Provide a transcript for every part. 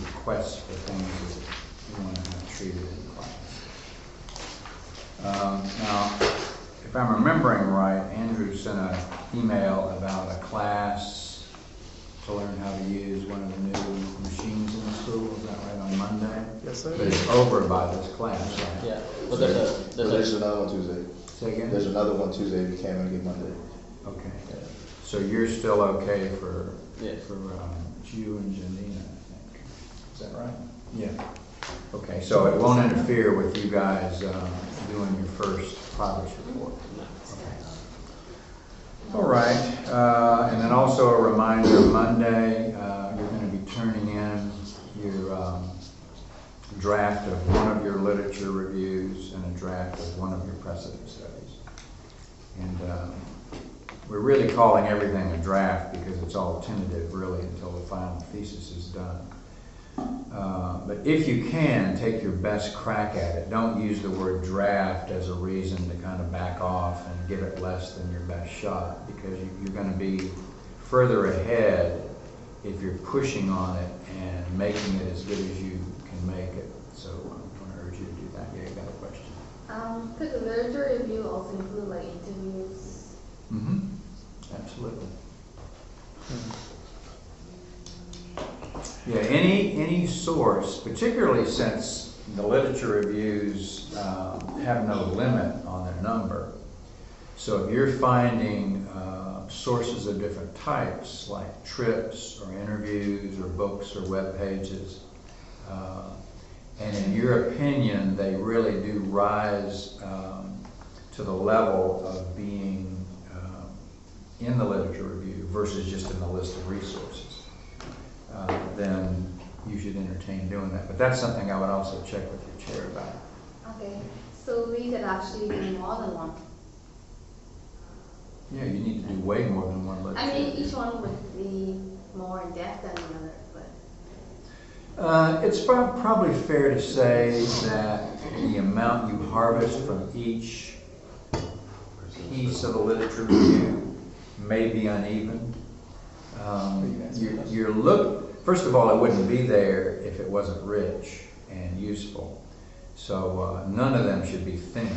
requests for things that you want to have treated in class. Now, if I'm remembering right, Andrew sent an email about a class to learn how to use one of the new machines in the school. Is that right, on Monday? Yes, sir. But it's over by this class, right? Yeah, but There's another one Tuesday. Say again? There's another one Tuesday if you can't make it Monday. Okay. So you're still okay for Yes. you and Janina, I think. Is that right? Yeah. Okay, so it won't interfere with you guys doing your first progress report. All right, and then also a reminder, Monday, you're going to be turning in your draft of one of your literature reviews and a draft of one of your precedent studies. And we're really calling everything a draft because it's all tentative really until the final thesis is done. But if you can, take your best crack at it. Don't use the word draft as a reason to kind of back off and give it less than your best shot, because you're going to be further ahead if you're pushing on it and making it as good as you can make it. So I want to urge you to do that. Yeah, you got a question? Could the literature review also include like interviews? Mm-hmm. Absolutely. Yeah, any source, particularly since the literature reviews have no limit on their number. So if you're finding sources of different types, like trips or interviews or books or web pages, and in your opinion they really do rise to the level of being in the literature review versus just in the list of resources, then you should entertain doing that. But that's something I would also check with your chair about. Okay, so we could actually do more than one. Yeah, you need to do way more than one literature I mean, review. each one would be more in depth than the other, but. It's probably fair to say that the amount you harvest from each piece of the literature review may be uneven. First of all, it wouldn't be there if it wasn't rich and useful. So none of them should be thin.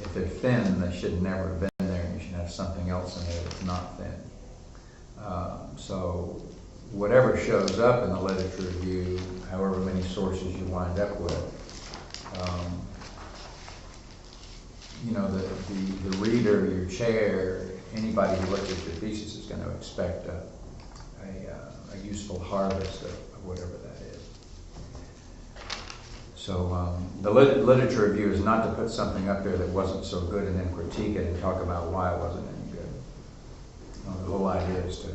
If they're thin, they should never have been there, and you should have something else in there that's not thin. So whatever shows up in the literature review, however many sources you wind up with, the reader, your chair, anybody who looks at your thesis is going to expect a useful harvest of whatever that is. So the literature review is not to put something up there that wasn't so good and then critique it and talk about why it wasn't any good. The whole idea is to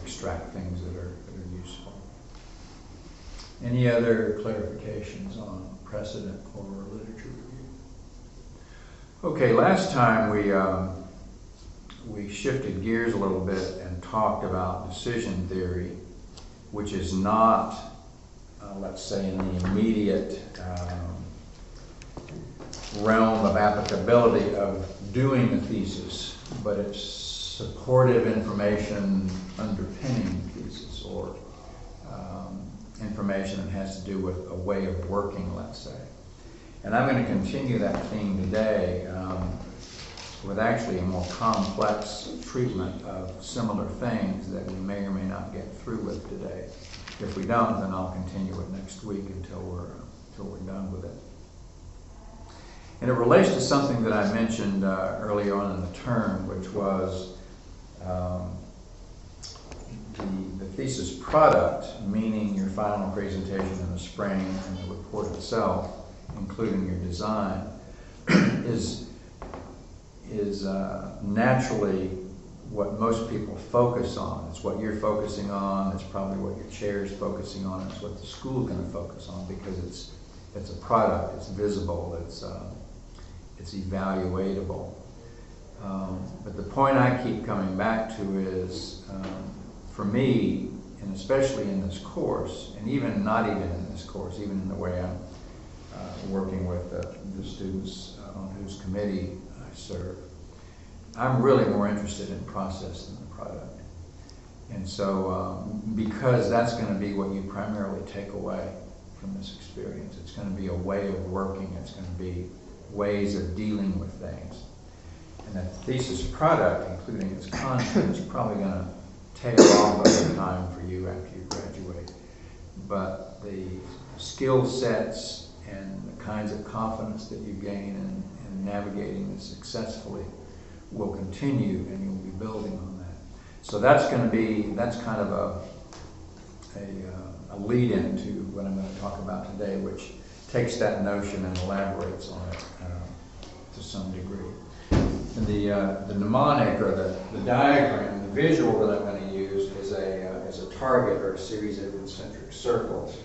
extract things that are useful. Any other clarifications on precedent for literature review? Okay, last time we shifted gears a little bit and talked about decision theory, which is not, let's say, in the immediate realm of applicability of doing the thesis, but it's supportive information underpinning the thesis, or information that has to do with a way of working, let's say. And I'm going to continue that theme today with actually a more complex treatment of similar things that we may or may not get through with today. If we don't, then I'll continue it next week until we're done with it. And it relates to something that I mentioned earlier on in the term, which was the thesis product, meaning your final presentation in the spring and the report itself, including your design, is naturally what most people focus on. It's what you're focusing on. It's probably what your chair is focusing on. It's what the school is going to focus on, because it's a product. It's visible. It's evaluatable. But the point I keep coming back to is, for me, and especially in this course, and even not even in this course, even in the way I'm working with the students on whose committee I serve, I'm really more interested in process than the product. And so, because that's going to be what you primarily take away from this experience, it's going to be a way of working, it's going to be ways of dealing with things. And that thesis product, including its content, is probably going to tail off over time for you after you graduate. But the skill sets and the kinds of confidence that you gain in navigating this successfully will continue, and you'll be building on that. So that's kind of a lead into what I'm going to talk about today, which takes that notion and elaborates on it to some degree. And the mnemonic, or the diagram, the visual that I'm going to use is a target or a series of concentric circles.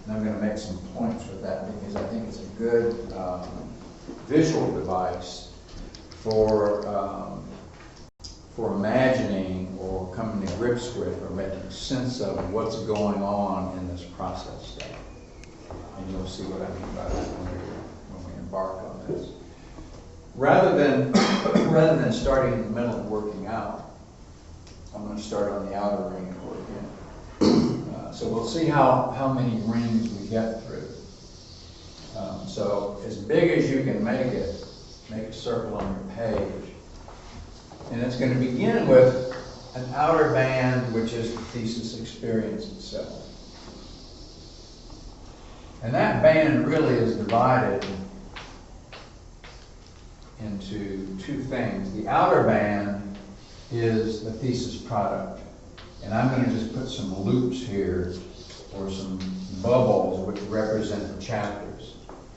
And I'm going to make some points with that because I think it's a good visual device for imagining or coming to grips with or making sense of what's going on in this process state. And you'll see what I mean by that when we embark on this. Rather than starting in the middle and working out, I'm going to start on the outer ring and work in. So we'll see how many rings we get through. So as big as you can make it, make a circle on your page. And it's going to begin with an outer band, which is the thesis experience itself. And that band really is divided into two things. The outer band is the thesis product. And I'm going to just put some loops here, or some bubbles, which represent the chapters.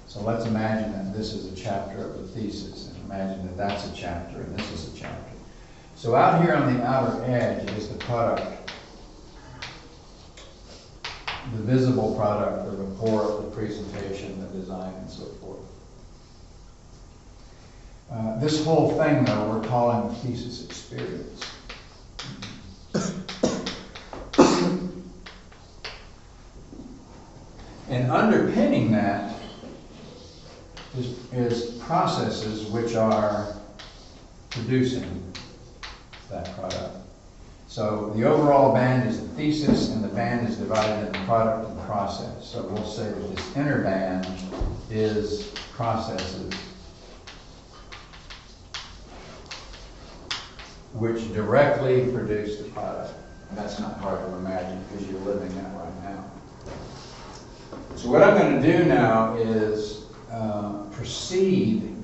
So let's imagine that this is a chapter of the thesis, and imagine that that's a chapter, and this is a chapter. So out here on the outer edge is the product, the visible product, the report, the presentation, the design, and so forth. This whole thing, though, we're calling the thesis experience. And underpinning that is processes which are producing that product. So the overall band is the thesis, and the band is divided into product and process. So we'll say that this inner band is processes which directly produce the product. And that's not hard to imagine because you're living that right now. So what I'm going to do now is proceed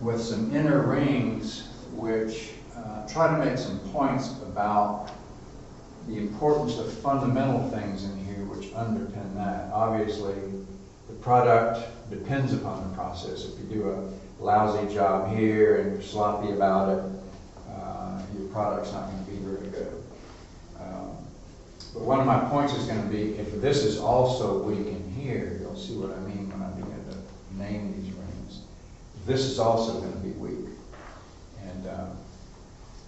with some inner rings which try to make some points about the importance of fundamental things in here which underpin that. Obviously, the product depends upon the process. If you do a lousy job here and you're sloppy about it, your product's not going to be very good. But one of my points is going to be, if this is also weak in here, you'll see what I mean when I begin to name these rings. This is also going to be weak. And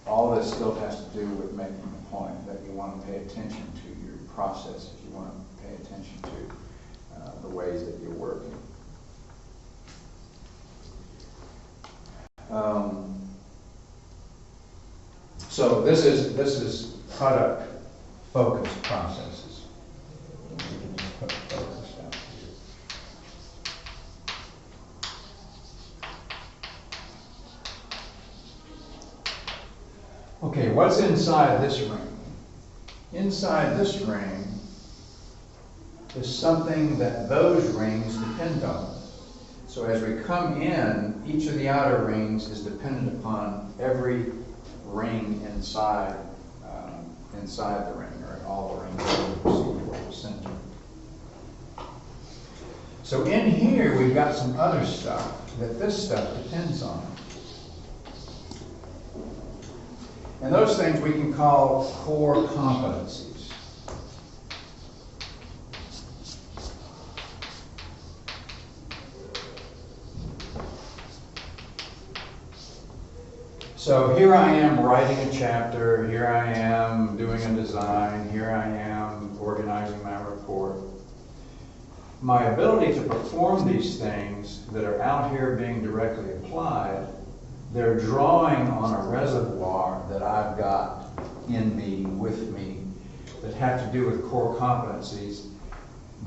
all this still has to do with making the point that you want to pay attention to your processes. You want to pay attention to the ways that you're working. So this is product focused processes. We can just put focus down here. Okay, what's inside this ring? Inside this ring is something that those rings depend on. So as we come in, each of the outer rings is dependent upon every ring inside the ring, or all the rings in the center. So in here we've got some other stuff that this stuff depends on. And those things we can call core competencies. So here I am writing a chapter, here I am doing a design, here I am organizing my report. My ability to perform these things that are out here being directly applied, they're drawing on a reservoir that I've got in me, with me, that have to do with core competencies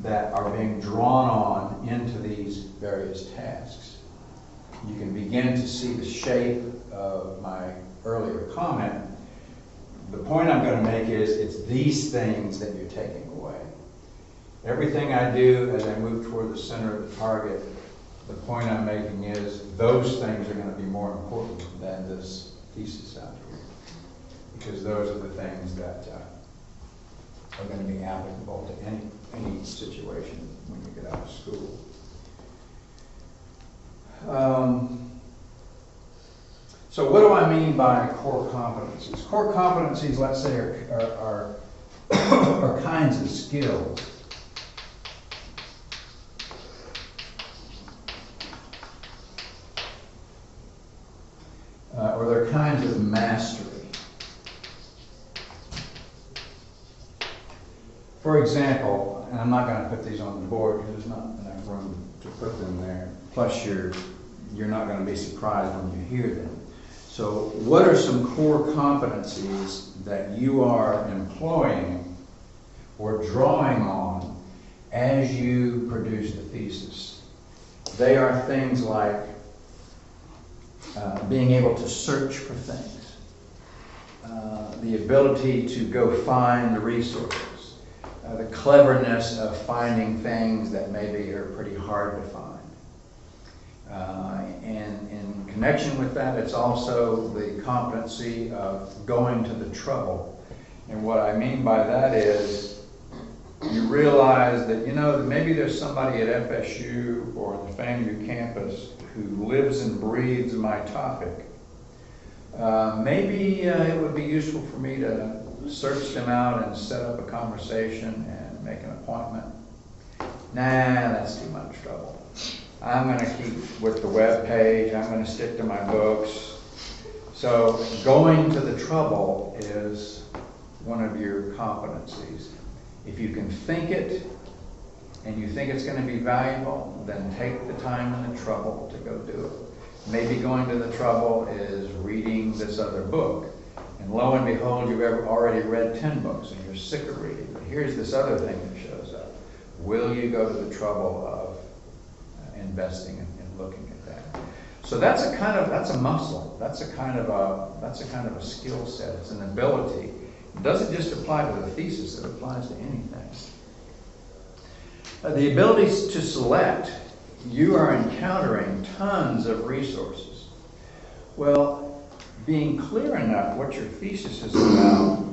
that are being drawn on into these various tasks. You can begin to see the shape of my earlier comment. The point I'm going to make is it's these things that you're taking away. Everything I do as I move toward the center of the target, the point I'm making is those things are going to be more important than this thesis out here. Because those are the things that are going to be applicable to any situation when you get out of school. So what do I mean by core competencies? Core competencies, let's say, are kinds of skills or they're kinds of mastery. For example, and I'm not going to put these on the board because there's not enough room to put them there. Plus, you're not going to be surprised when you hear them. So, what are some core competencies that you are employing or drawing on as you produce the thesis? They are things like being able to search for things, the ability to go find resources, the cleverness of finding things that maybe are pretty hard to find. And in connection with that, it's also the competency of going to the trouble. And what I mean by that is you realize that, maybe there's somebody at FSU or the FAMU campus who lives and breathes my topic. Maybe it would be useful for me to search them out and set up a conversation and make an appointment. Nah, that's too much trouble. I'm going to keep with the web page. I'm going to stick to my books. So going to the trouble is one of your competencies. If you can think it and you think it's going to be valuable, then take the time and the trouble to go do it. Maybe going to the trouble is reading this other book. And lo and behold, you've already read 10 books and you're sick of reading. But here's this other thing that shows up. Will you go to the trouble of investing and looking at that? So that's a muscle. That's a kind of a skill set. It's an ability. It doesn't just apply to the thesis, it applies to anything. The ability to select. You are encountering tons of resources. Well, being clear enough what your thesis is about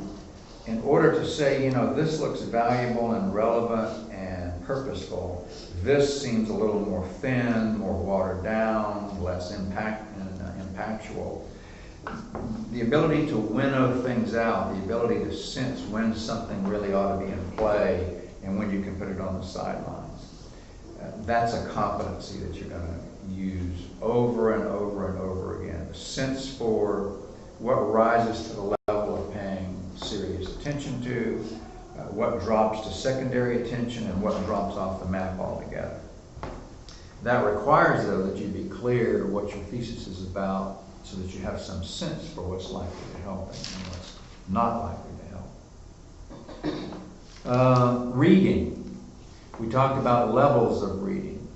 in order to say, this looks valuable and relevant and purposeful. This seems a little more thin, more watered down, less impactful. The ability to winnow things out, the ability to sense when something really ought to be in play and when you can put it on the sidelines. That's a competency that you're going to use over and over and over again. A sense for what rises to the level of paying serious attention to, what drops to secondary attention, and what drops off the map altogether. That requires, though, that you be clear what your thesis is about so that you have some sense for what's likely to help and what's not likely to help. Reading. We talked about levels of reading.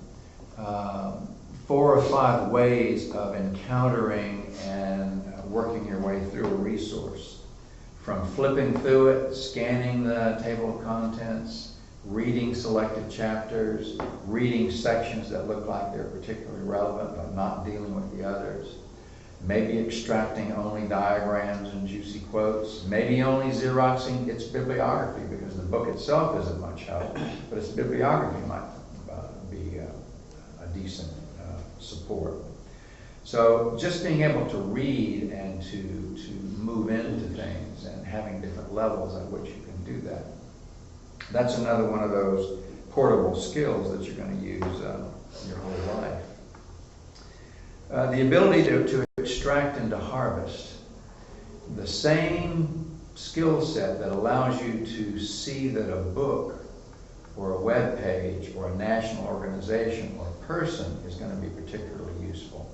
4 or 5 ways of encountering and working your way through a resource. From flipping through it, scanning the table of contents, reading selected chapters, reading sections that look like they're particularly relevant but not dealing with the others. Maybe extracting only diagrams and juicy quotes. Maybe only Xeroxing its bibliography because the book itself isn't much help, but its bibliography might be a decent support. So just being able to read and to move into things and having different levels at which you can do that. That's another one of those portable skills that you're going to use your whole life. The ability to extract and to harvest. The same skill set that allows you to see that a book or a web page or a national organization or person is going to be particularly useful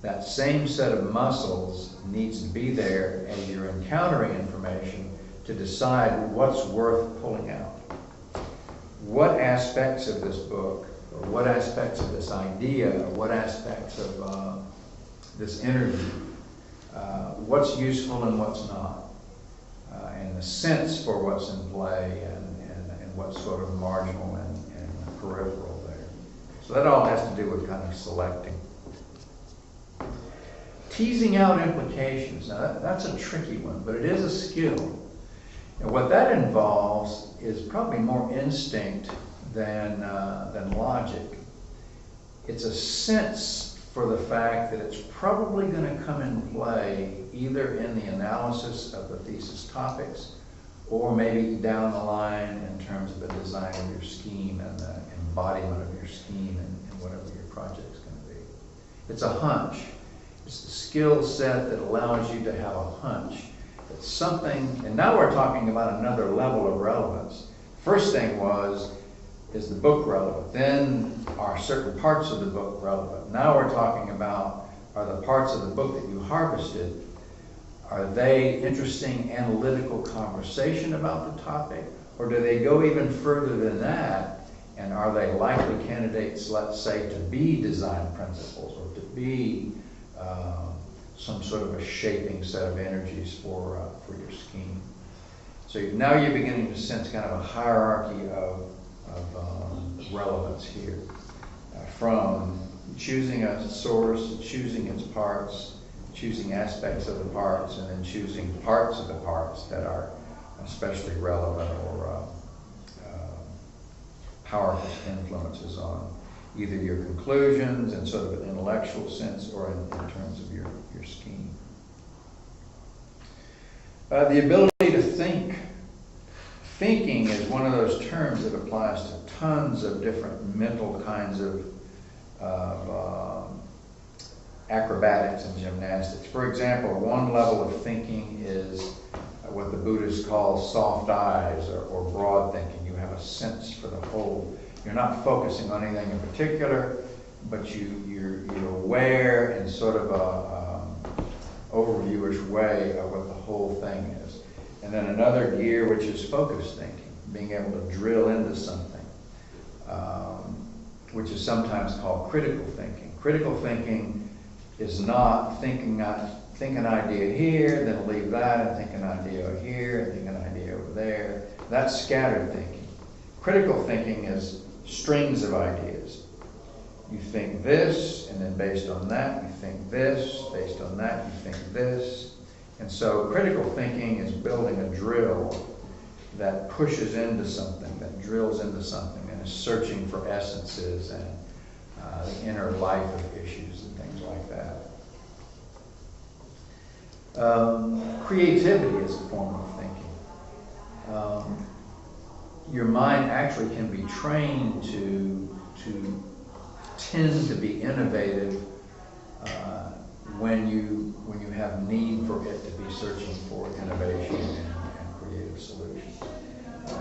that same set of muscles needs to be there as you're encountering information to decide what's worth pulling out. What aspects of this book, or what aspects of this idea, or what aspects of this interview, what's useful and what's not, and the sense for what's in play and what's sort of marginal and peripheral there. So that all has to do with kind of selecting. Teasing out implications. Now that's a tricky one, but it is a skill. And what that involves is probably more instinct than logic. It's a sense for the fact that it's probably going to come in play either in the analysis of the thesis topics or maybe down the line in terms of the design of your scheme and the embodiment of your scheme and whatever your project's going to be. It's a hunch. It's the skill set that allows you to have a hunch. It's something, and now we're talking about another level of relevance. First thing is the book relevant? Then are certain parts of the book relevant? Now we're talking about, are the parts of the book that you harvested, are they interesting analytical conversation about the topic? Or do they go even further than that? And are they likely candidates, let's say, to be design principles or to be some sort of a shaping set of energies for your scheme? So now you're beginning to sense kind of a hierarchy of relevance here, from choosing a source, choosing its parts, choosing aspects of the parts, and then choosing parts of the parts that are especially relevant or powerful influences on either your conclusions in sort of an intellectual sense or in terms of your scheme. The ability to think. Thinking is one of those terms that applies to tons of different mental kinds of acrobatics and gymnastics. For example, one level of thinking is what the Buddhists call soft eyes or broad thinking. You have a sense for the whole. You're not focusing on anything in particular, but you're aware in sort of a overviewish way of what the whole thing is. And then another gear, which is focused thinking, being able to drill into something, which is sometimes called critical thinking. Critical thinking is not think an idea here, then leave that, and think an idea here, and think an idea over there. That's scattered thinking. Critical thinking is strings of ideas. You think this, and then based on that, you think this, based on that, you think this. And so critical thinking is building a drill that pushes into something, that drills into something, and is searching for essences and the inner life of issues and things like that. Creativity is a form of thinking. Your mind actually can be trained to tend to be innovative when you have need for it to be searching for innovation and creative solutions.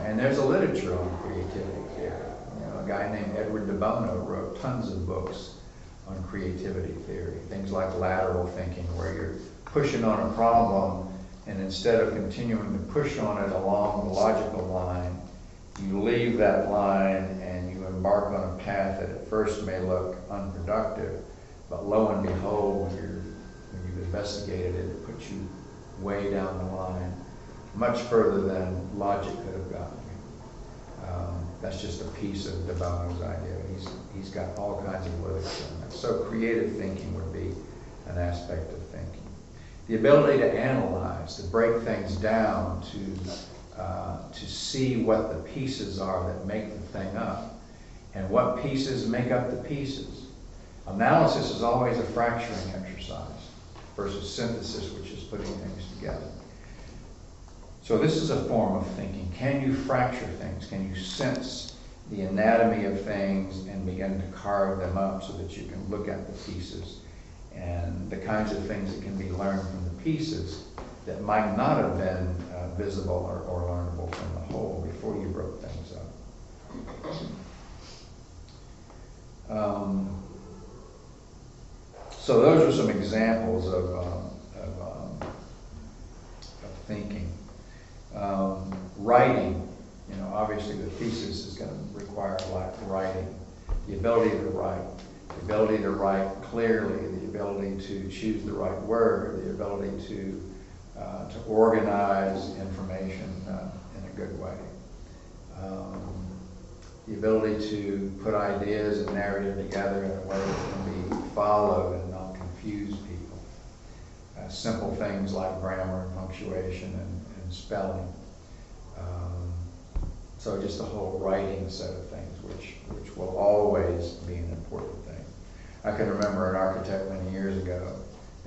And there's a literature on creativity theory. A guy named Edward de Bono wrote tons of books on creativity theory. Things like lateral thinking, where you're pushing on a problem, and instead of continuing to push on it along the logical line, you leave that line and you embark on a path that at first may look unproductive, but lo and behold, when you've investigated it, it puts you way down the line, much further than logic could have gotten you. That's just a piece of de Bono's idea. He's got all kinds of literature on that. So creative thinking would be an aspect of thinking. The ability to analyze, to break things down, to see what the pieces are that make the thing up, and what pieces make up the pieces. Analysis is always a fracturing exercise versus synthesis, which is putting things together. So this is a form of thinking. Can you fracture things? Can you sense the anatomy of things and begin to carve them up so that you can look at the pieces and the kinds of things that can be learned from the pieces that might not have been visible or learnable from the whole before you broke things up. So those are some examples of thinking. Writing, you know, obviously the thesis is going to require writing. The ability to write clearly, the ability to choose the right word, the ability to organize information in a good way. The ability to put ideas and narrative together in a way that can be followed and not confuse people. Simple things like grammar and punctuation and spelling. So just the whole writing set of things, which will always be an important thing. I can remember an architect many years ago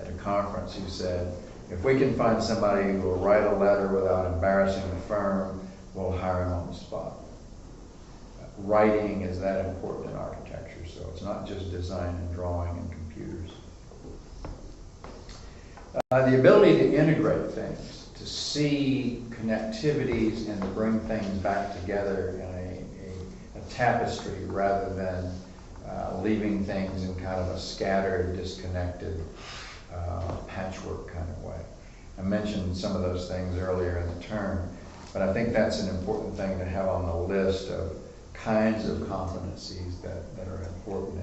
at a conference who said, if we can find somebody who will write a letter without embarrassing the firm, we'll hire him on the spot. Writing is that important in architecture, so it's not just design and drawing and computers. The ability to integrate things, to see connectivities and to bring things back together in a tapestry rather than leaving things in kind of a scattered, disconnected, patchwork kind of way. I mentioned some of those things earlier in the term, but I think that's an important thing to have on the list of kinds of competencies that are important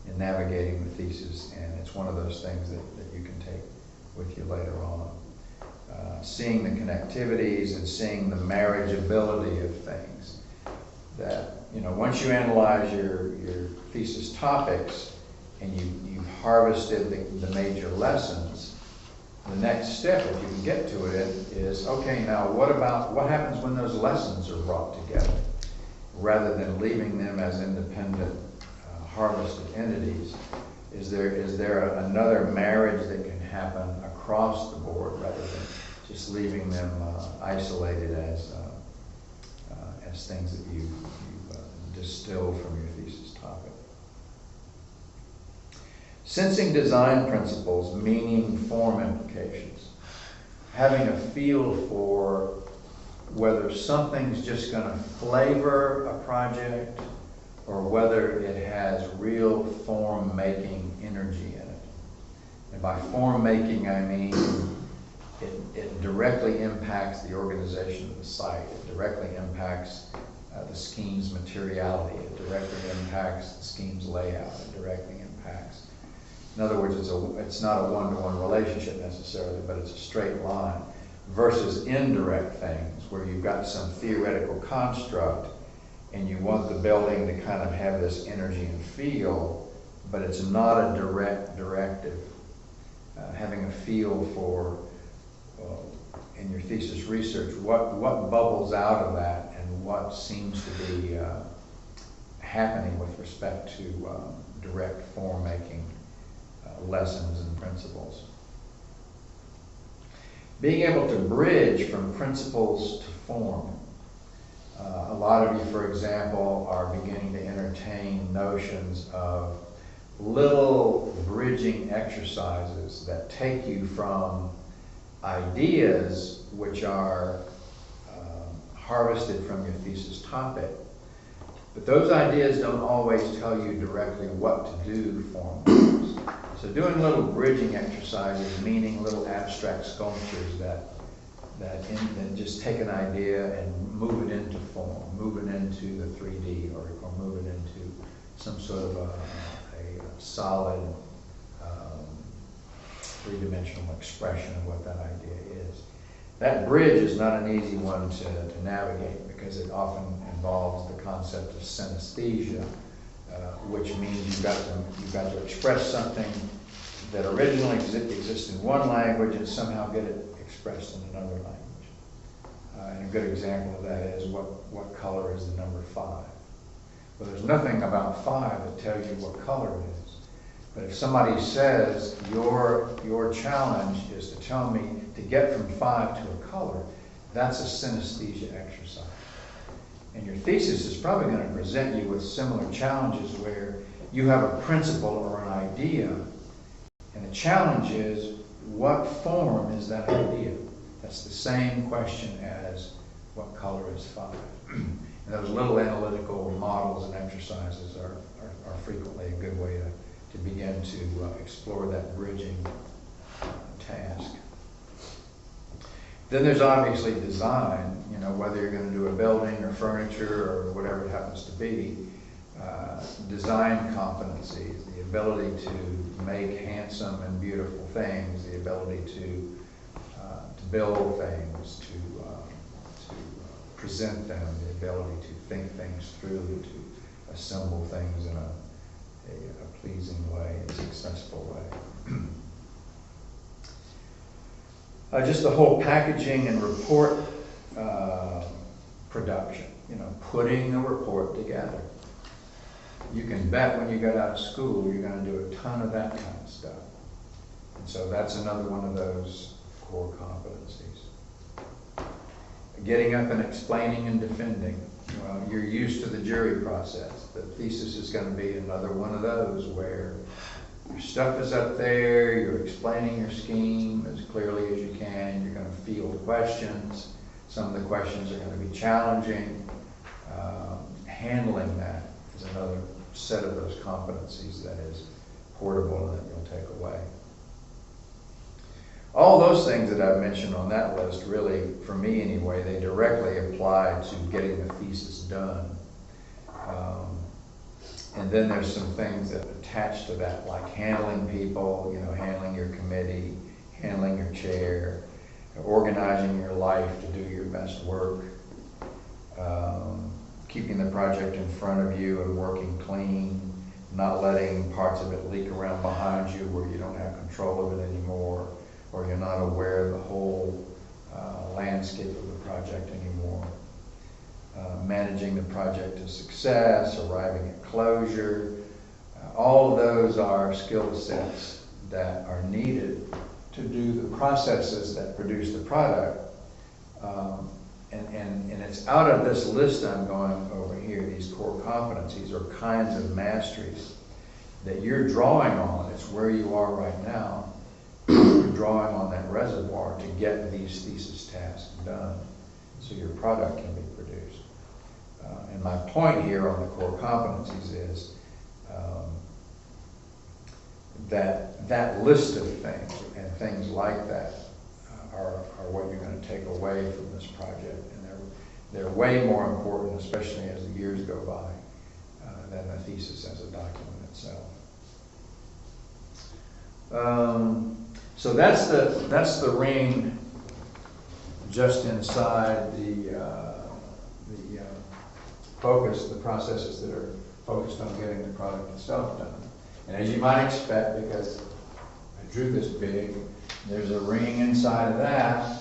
in navigating the thesis, and it's one of those things that you can take with you later on. Seeing the connectivities and seeing the marriageability of things. That, you know, once you analyze your thesis topics and you've harvested the major lessons, the next step, if you can get to it, is, okay, now what happens when those lessons are brought together? Rather than leaving them as independent harvested entities, is there another marriage that can happen across the board rather than just leaving them isolated as things that you distill from your thesis topic? Sensing design principles, meaning form implications. Having a feel for whether something's just going to flavor a project or whether it has real form-making energy in it. And by form-making, I mean it directly impacts the organization of the site. It directly impacts the scheme's materiality. It directly impacts the scheme's layout. It directly impacts. In other words, it's not a one-to-one relationship necessarily, but it's a straight line. Versus indirect things, where you've got some theoretical construct and you want the building to kind of have this energy and feel, but it's not a direct directive. Having a feel for, in your thesis research, what bubbles out of that and what seems to be happening with respect to direct form-making lessons and principles. Being able to bridge from principles to form. A lot of you, for example, are beginning to entertain notions of little bridging exercises that take you from ideas which are harvested from your thesis topic. But those ideas don't always tell you directly what to do form-wise. So doing little bridging exercises, meaning little abstract sculptures that just take an idea and move it into form, move it into the 3D or move it into some sort of a solid three-dimensional expression of what that idea is. That bridge is not an easy one to navigate because it often involves the concept of synesthesia, which means you've got to express something that originally exists in one language and somehow get it expressed in another language. And a good example of that is what color is the number 5? Well, there's nothing about 5 that tells you what color it is. But if somebody says your challenge is to tell me to get from 5 to a color, that's a synesthesia exercise. And your thesis is probably going to present you with similar challenges where you have a principle or an idea, and the challenge is, what form is that idea? That's the same question as what color is 5. And those little analytical models and exercises are frequently a good way to begin to explore that bridging task. Then there's obviously design, you know, whether you're going to do a building or furniture or whatever it happens to be. Design competencies, the ability to make handsome and beautiful things, the ability to build things, to present them, the ability to think things through, to assemble things in a pleasing way, a successful way. Just the whole packaging and report production, you know, putting a report together. You can bet when you get out of school, you're going to do a ton of that kind of stuff. And so that's another one of those core competencies. Getting up and explaining and defending. Well, you're used to the jury process. The thesis is going to be another one of those where your stuff is up there, you're explaining your scheme as clearly as you can, you're going to field questions. Some of the questions are going to be challenging. Handling that is another set of those competencies that is portable and that you'll take away. All those things that I've mentioned on that list really, for me anyway, they directly apply to getting the thesis done. And then there's some things that attach to that, like handling people, you know, handling your committee, handling your chair, organizing your life to do your best work, keeping the project in front of you and working clean, not letting parts of it leak around behind you where you don't have control of it anymore, or you're not aware of the whole landscape of the project anymore. Managing the project to success, arriving at closure. All of those are skill sets that are needed to do the processes that produce the product. And it's out of this list I'm going over here, these core competencies or kinds of masteries that you're drawing on. It's where you are right now. You're drawing on that reservoir to get these thesis tasks done so your product can be produced. And my point here on the core competencies is that list of things and things like that are what you're going to take away from this project. And they're way more important, especially as the years go by, than the thesis as a document itself. So that's the ring just inside the focus, the processes that are focused on getting the product itself done. And as you might expect, because I drew this big, there's a ring inside of that.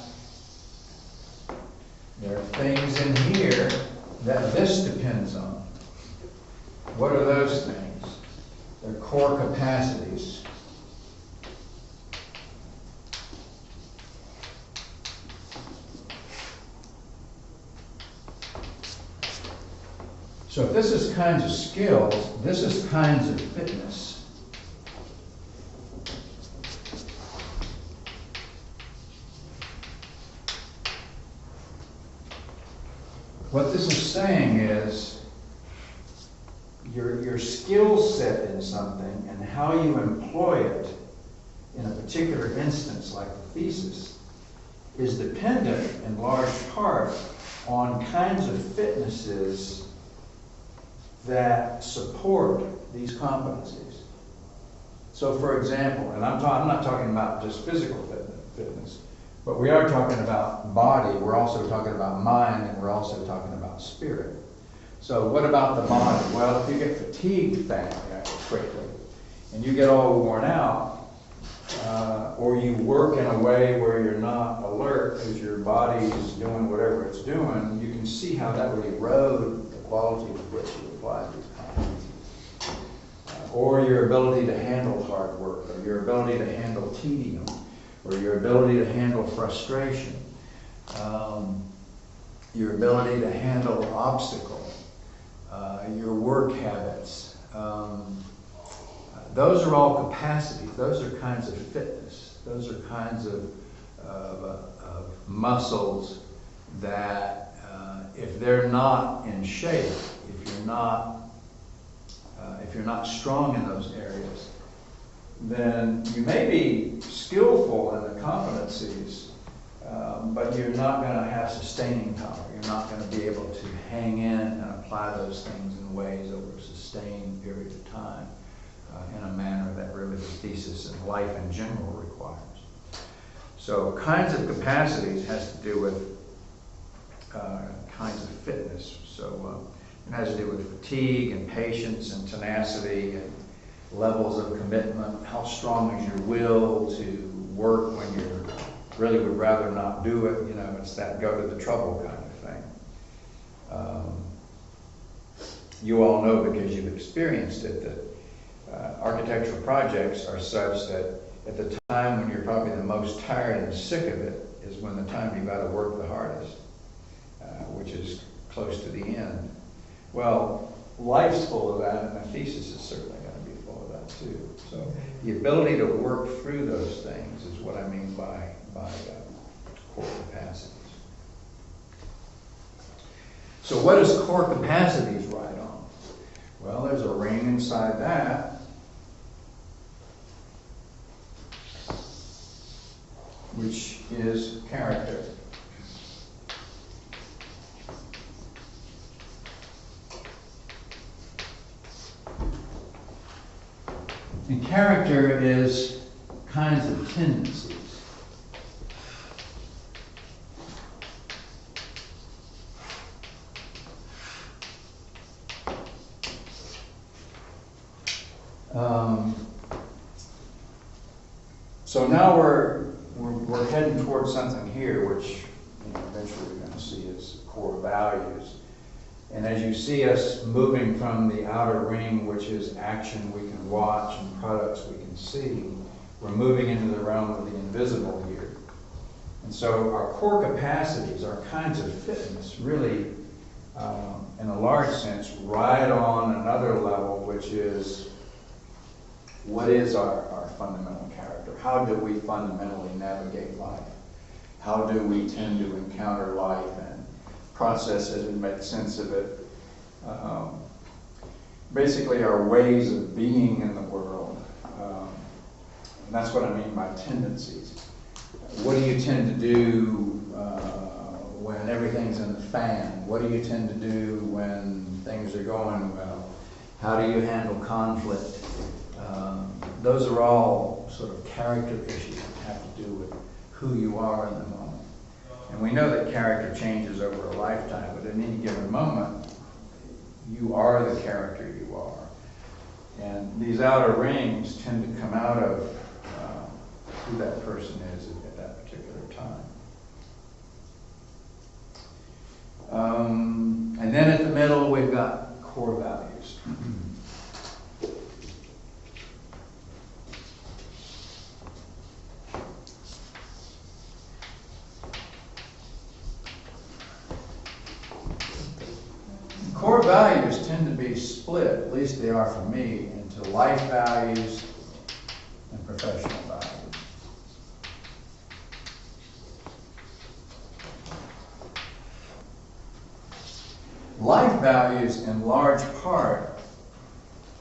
There are things in here that this depends on. What are those things? They're core capacities. So if this is kinds of skills, this is kinds of fitness. What this is saying is your skill set in something and how you employ it in a particular instance like the thesis is dependent in large part on kinds of fitnesses that support these competencies. So for example, and I'm not talking about just physical fitness, but we are talking about body, we're also talking about mind, and we're also talking about spirit. So what about the body? Well, if you get fatigued quickly, and you get all worn out, or you work in a way where you're not alert because your body is doing whatever it's doing, you can see how that would erode the quality with which you apply these competencies. Or your ability to handle hard work, or your ability to handle tedium, or your ability to handle frustration, your ability to handle obstacle, your work habits. Those are all capacities. Those are kinds of fitness. Those are kinds of muscles that if they're not in shape, if you're not strong in those areas, then you may be skillful in the competencies, but you're not going to have sustaining power. You're not going to be able to hang in and apply those things in ways over a sustained period of time in a manner that really the thesis and life in general requires. So kinds of capacities has to do with kinds of fitness. So it has to do with fatigue and patience and tenacity and levels of commitment. How strong is your will to work when you really would rather not do it? You know, it's that go to the trouble kind of thing. You all know, because you've experienced it, that architectural projects are such that at the time when you're probably the most tired and sick of it is when the time you've got to work the hardest, which is close to the end. Well, life's full of that, and the thesis is certainly going to be full of that too. So the ability to work through those things is what I mean by core capacities. So what does core capacities ride on? Well, there's a ring inside that. Which is character. And character is kinds of tendencies. So now we're heading towards something here, which eventually we're going to see as core values. And as you see us moving from the outer ring, which is action we can watch and products we can see, we're moving into the realm of the invisible here. And so our core capacities, our kinds of fitness, really, in a large sense, ride on another level, which is what is our fundamental character? How do we fundamentally navigate life? How do we tend to encounter life and process it and make sense of it? Basically, our ways of being in the world. And that's what I mean by tendencies. What do you tend to do when everything's in the fan? What do you tend to do when things are going well? How do you handle conflict? Those are all sort of character issues that have to do with who you are in the moment. And we know that character changes over a lifetime, but in any given moment, you are the character you are. And these outer rings tend to come out of who that person is at that particular time. And then at the middle, we've got core values. Core values tend to be split, at least they are for me, into life values and professional values. Life values, in large part,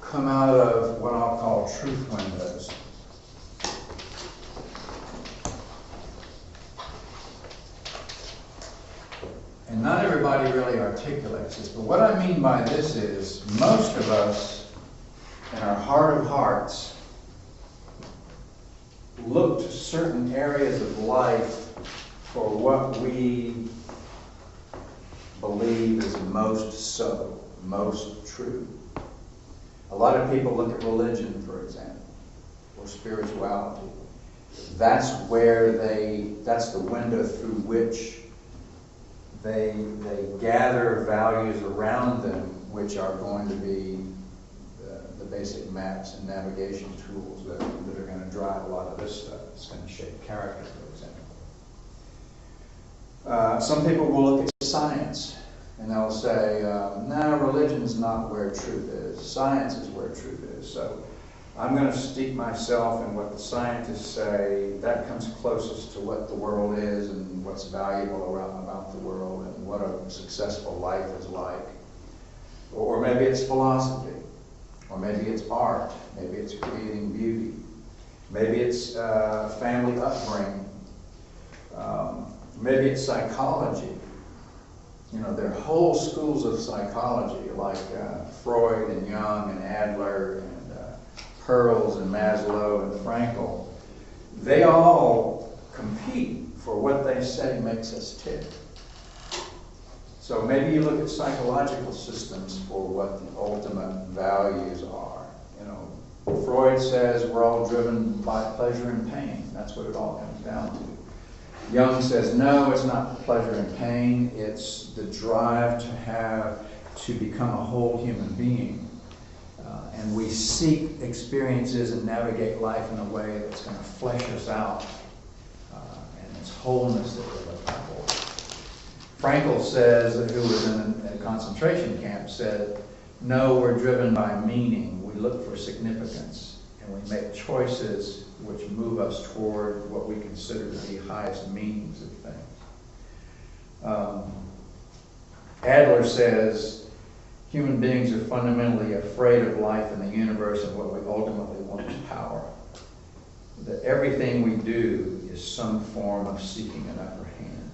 come out of what I'll call truth windows. And not everybody really articulates this, but what I mean by this is most of us, in our heart of hearts, look to certain areas of life for what we believe is most so, most true. A lot of people look at religion, for example, or spirituality. That's the window through which they gather values around them, which are going to be the basic maps and navigation tools that are going to drive a lot of this stuff. It's going to shape character, for example. Some people will look at science and they'll say, no, religion's not where truth is. Science is where truth is. So I'm going to steep myself in what the scientists say. That comes closest to what the world is and what's valuable about the world and what a successful life is like. Or maybe it's philosophy, or maybe it's art, maybe it's creating beauty. Maybe it's family upbringing. Maybe it's psychology. You know, there are whole schools of psychology like Freud and Jung and Adler and Pearls and Maslow and Frankl. They all compete for what they say makes us tick. So maybe you look at psychological systems for what the ultimate values are. You know, Freud says we're all driven by pleasure and pain. That's what it all comes down to. Jung says, no, it's not pleasure and pain. It's the drive to become a whole human being. And we seek experiences and navigate life in a way that's going to flesh us out. And it's wholeness that we're looking for. Frankl says, who was in a concentration camp, said, no, we're driven by meaning. We look for significance. And we make choices which move us toward what we consider to be highest meanings of things. Adler says, human beings are fundamentally afraid of life and the universe and what we ultimately want is power. That everything we do is some form of seeking an upper hand.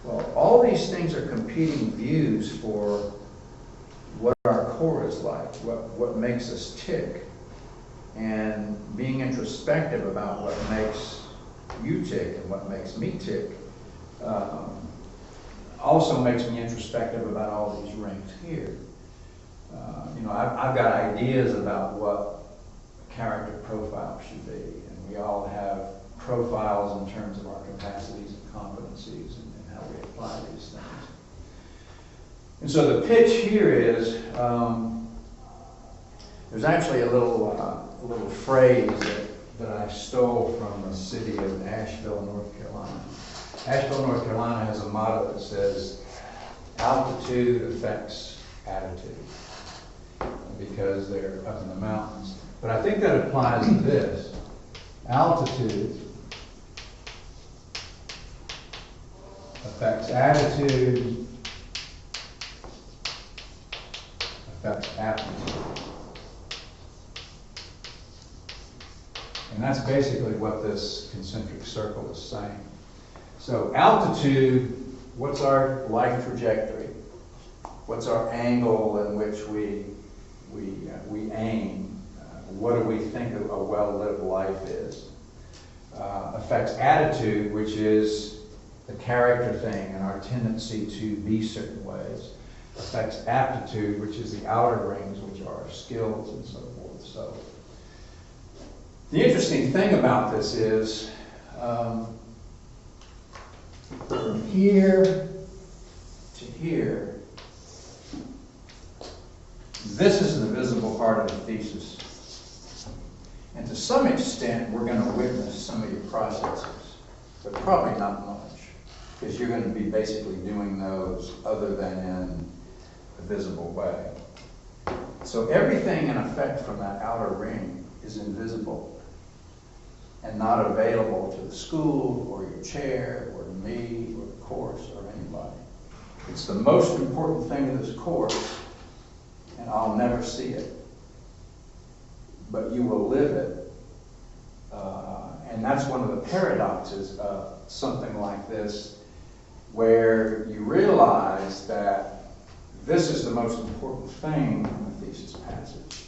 Well, all these things are competing views for what our core is like, what makes us tick. And being introspective about what makes you tick and what makes me tick also makes me introspective about all these rings here. You know, I've got ideas about what a character profile should be, and we all have profiles in terms of our capacities and competencies and how we apply these things. And so the pitch here is, there's actually a little phrase that I stole from the city of Asheville, North Carolina. Asheville, North Carolina has a motto that says, altitude affects attitude, because they're up in the mountains. But I think that applies to this. Altitude affects attitude, affects aptitude. And that's basically what this concentric circle is saying. So altitude, what's our life trajectory? What's our angle in which we aim? What do we think a well-lived life is? Affects attitude, which is the character thing and our tendency to be certain ways. Affects aptitude, which is the outer rings, which are our skills and so forth. So the interesting thing about this is, from here to here, this is the visible part of the thesis. And to some extent, we're going to witness some of your processes, but probably not much, because you're going to be basically doing those other than in a visible way. So everything in effect from that outer ring is invisible and not available to the school or your chair or to me or the course or anybody. It's the most important thing in this course, and I'll never see it, but you will live it. And that's one of the paradoxes of something like this, where you realize that this is the most important thing in the thesis passage.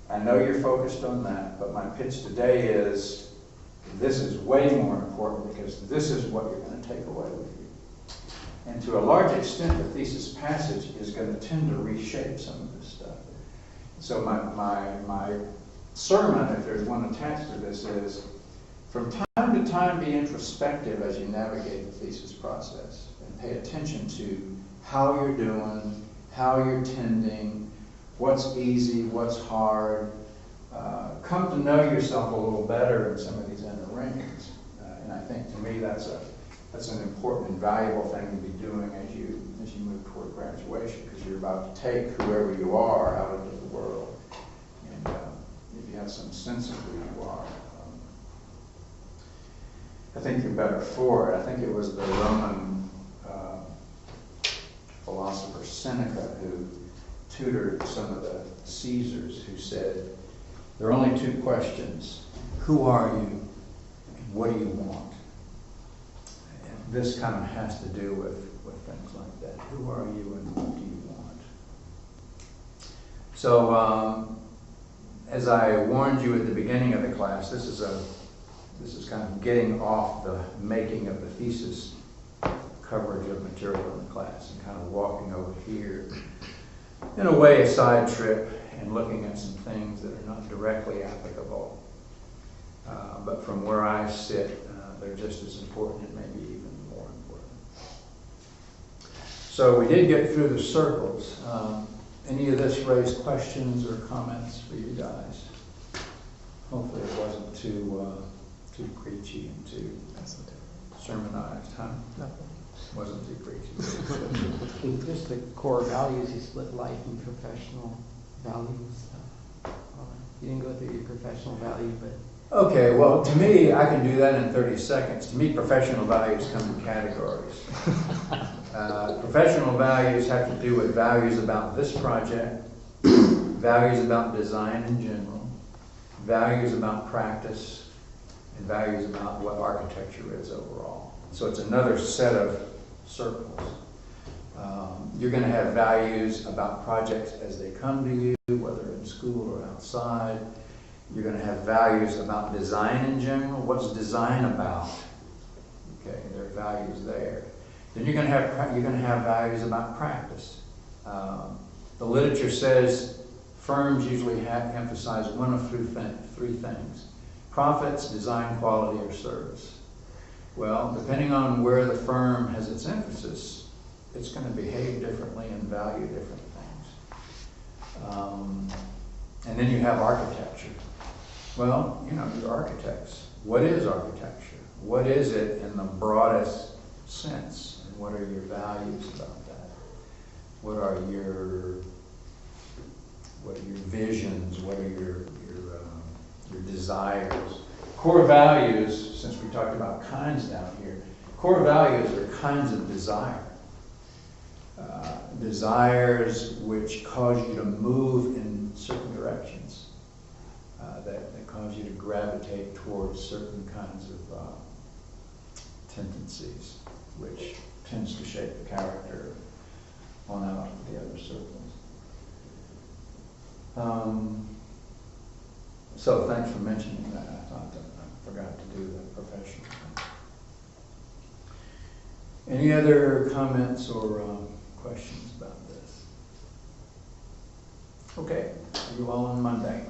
I know you're focused on that, but my pitch today is this is way more important, because this is what you're going to take away with you. And to a large extent, the thesis passage is going to tend to reshape some of this stuff. So my sermon, if there's one attached to this, is from time to time be introspective as you navigate the thesis process and pay attention to how you're doing, how you're tending, what's easy, what's hard. Come to know yourself a little better in some of these inner rings. And I think to me that's an important and valuable thing to be doing as you move toward graduation, because you're about to take whoever you are out into the world. And if you have some sense of who you are, I think you're better for it. I think it was the Roman philosopher Seneca who tutored some of the Caesars, who said, There are only two questions. Who are you? And what do you want? And this kind of has to do with things like that. Who are you and what do you want? So, as I warned you at the beginning of the class, this is kind of getting off the making of the thesis coverage of material in the class and kind of walking over here. In a way, a side trip and looking at some things that are not directly applicable. But from where I sit, they're just as important and maybe even more important. So we did get through the circles. Any of this raise questions or comments for you guys? Hopefully it wasn't too preachy and too sermonized, huh? Wasn't too preachy. Just the core values, you split life and professional values. You didn't go through your professional value, but Okay, well, to me, I can do that in 30 seconds. To me, professional values come in categories. Professional values have to do with values about this project, values about design in general, values about practice, and values about what architecture is overall. So it's another set of circles. You're going to have values about projects as they come to you, whether in school or outside. You're going to have values about design in general. What's design about? Okay, there are values there. Then you're going to have values about practice. The literature says firms usually emphasize one of three things: profits, design, quality, or service. Well, depending on where the firm has its emphasis, it's going to behave differently and value different things. And then you have architecture. Well, you're architects. What is architecture? What is it in the broadest sense? And what are your values about that? What are your visions? What are your desires? Core values, since we talked about kinds down here, core values are kinds of desire. Desires which cause you to move in certain directions, that cause you to gravitate towards certain kinds of tendencies, which tends to shape the character on out of the other circles. So thanks for mentioning that. I thought that I forgot to do the professional thing. Any other comments or questions about this? Okay, see you all on Monday.